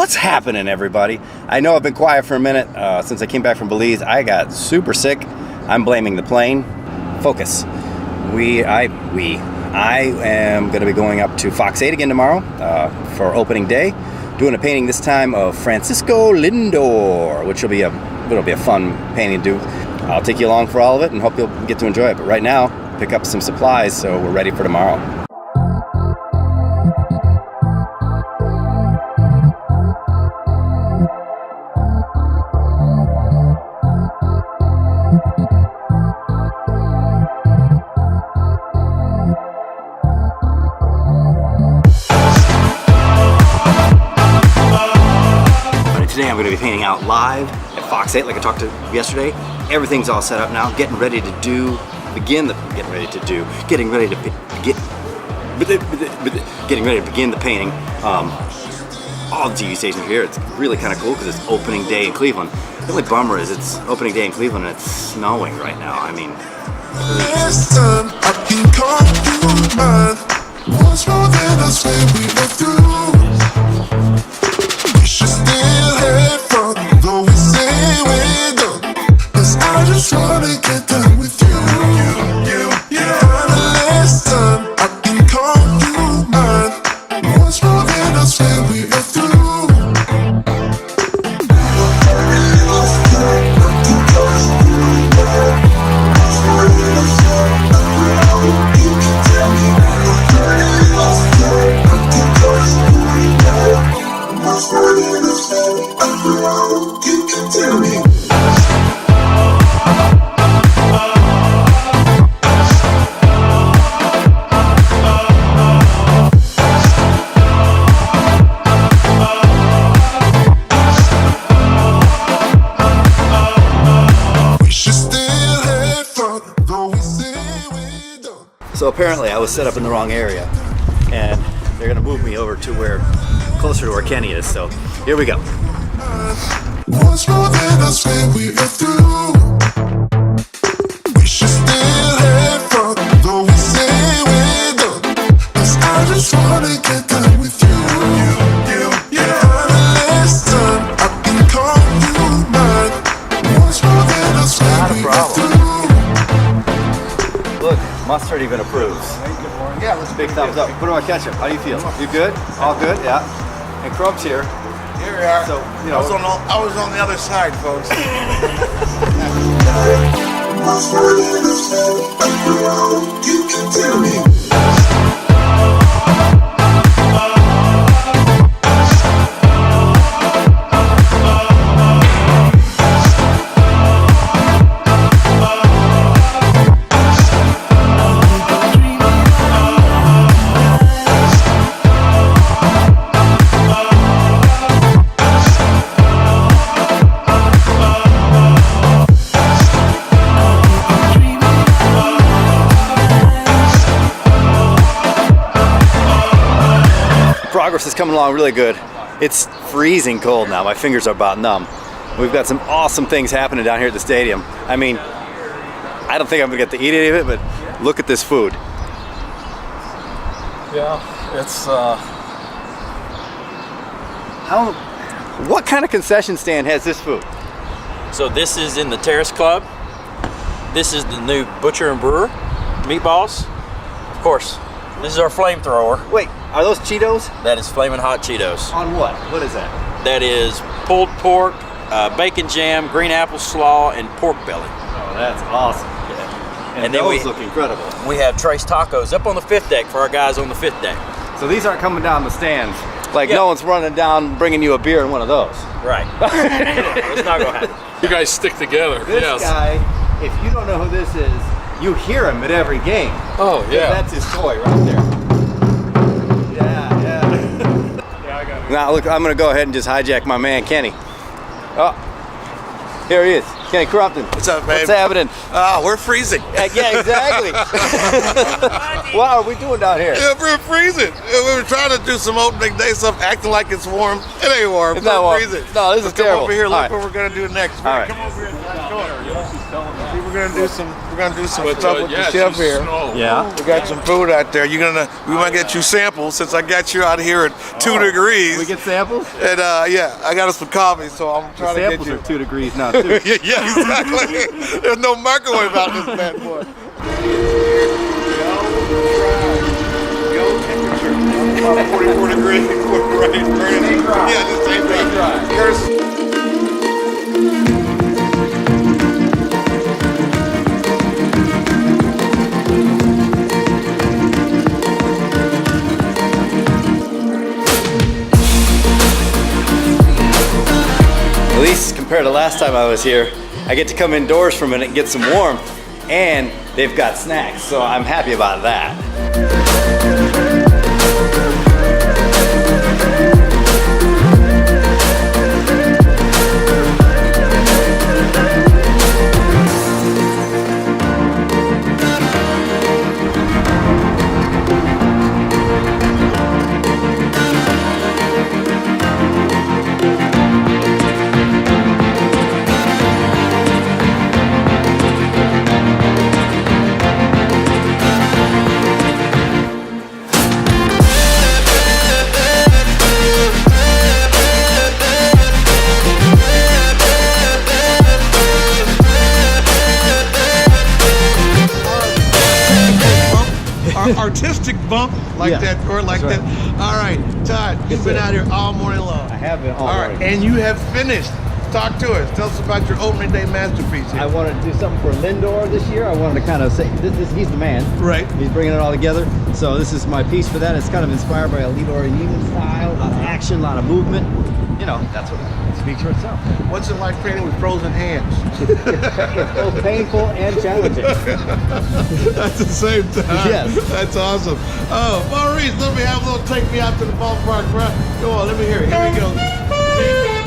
What's happening, everybody? I know I've been quiet for a minute since I came back from Belize. I got super sick. I'm blaming the plane. Focus. I am going to be going up to Fox 8 again tomorrow for opening day, doing a painting this time of Francisco Lindor, which will be a fun painting to do. I'll take you along for all of it and hope you'll get to enjoy it. But right now, pick up some supplies so we're ready for tomorrow. Today I'm going to be painting out live at Fox 8 like I talked to yesterday. Everything's all set up now, getting ready to begin the painting. All the TV stations are here. It's really kind of cool because it's opening day in Cleveland. The only bummer is it's opening day in Cleveland and it's snowing right now. I mean, listen, I can call you mine. Once more than I say we were through. We should still have fun, though we say we're done. 'Cause I just wanna get done with you. Listen, I can call you mine. Once more than I say we are through. So apparently I was set up in the wrong area and they're gonna move me over to closer to where Kenny is, so here we go. Once more than I say we are through. We should still have fun, though we say we're done. 'Cause I just wanna get done with you. Listen, I can call you mine. Once more than I say we are through. Look, mustard even approves. Yeah, let's big thumbs up. Put on ketchup. How do you feel? You good? All good? Yeah. And Crump's here. Here we are. So, you know, I was on the other side, folks. You can tell me. progress is coming along really good. It's freezing cold now. My fingers are about numb. We've got some awesome things happening down here at the stadium. I mean, I don't think I'm gonna get to eat any of it, but look at this food. Yeah, it's What kind of concession stand has this food? So this is in the Terrace Club. This is the new Butcher and Brewer meatballs. Of course, this is our flamethrower. Wait, are those Cheetos? That is Flamin' Hot Cheetos. On what? What is that? That is pulled pork, bacon jam, green apple slaw, and pork belly. Oh, that's awesome. Yeah. And then those look incredible. We have Trace Tacos up on the 5th deck for our guys on the 5th deck. So these aren't coming down the stands. Like Yeah. no one's running down bringing you a beer in one of those. Right. It's not gonna happen. You guys stick together. This yes. guy, if you don't know who this is, you hear him at every game. Oh yeah. That's his toy right there. Yeah. Yeah, I got it. Now look, I'm gonna go ahead and just hijack my man Kenny. Oh, here he is, Kenny Crumpton. What's up, babe? What's happening? We're freezing. Yeah, exactly. What are we doing down here? Yeah, we're freezing. We were trying to do some opening day stuff, acting like it's warm. It ain't warm. It's not warm. Freezing. No, this is Come terrible. over here. All Look right. what we're gonna do next. All right. Come over here. We're gonna do some stuff with the chef here. Yeah. We got some food out there. We might get you samples since I got you out here at 2 degrees. We get samples? And yeah, I got us some coffee, so I'm trying to get Samples you. are 2 degrees now too. Yeah, exactly. There's no microwave out this bad boy. About 44 degrees. Right. Yeah, just stay dry. At least compared to last time I was here, I get to come indoors for a minute and get some warmth, and they've got snacks, so I'm happy about that. Artistic bump like Yeah, that, or like that's that. All right, Todd, you've been out here all morning long. I have been all right, morning. and you have finished. Talk to us. Tell us about your opening day masterpiece here. I wanted to do something for Lindor this year. I wanted to kind of say, he's the man. Right. He's bringing it all together. So this is my piece for that. It's kind of inspired by a Leroy Neiman style, a lot of action, a lot of movement. You know, that's what it speaks for itself. What's it like training with frozen hands? It's both painful and challenging. At the same time. Yes. That's awesome. Oh, Maurice, let me have a little take me out to the ballpark, right? Go on, let me hear it. Here we go. See,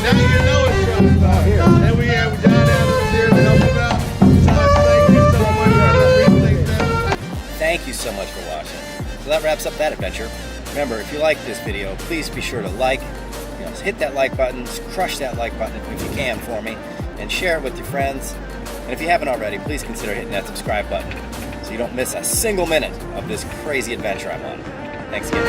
now you know it's showtime. Here. And we have John Adams here to help him out. Todd, thank you so much. I appreciate that. Thank you so much for watching. So that wraps up that adventure. Remember, if you like this video, please be sure to hit that like button, crush that like button if you can for me, and share it with your friends. And if you haven't already, please consider hitting that subscribe button so you don't miss a single minute of this crazy adventure I'm on. Thanks again.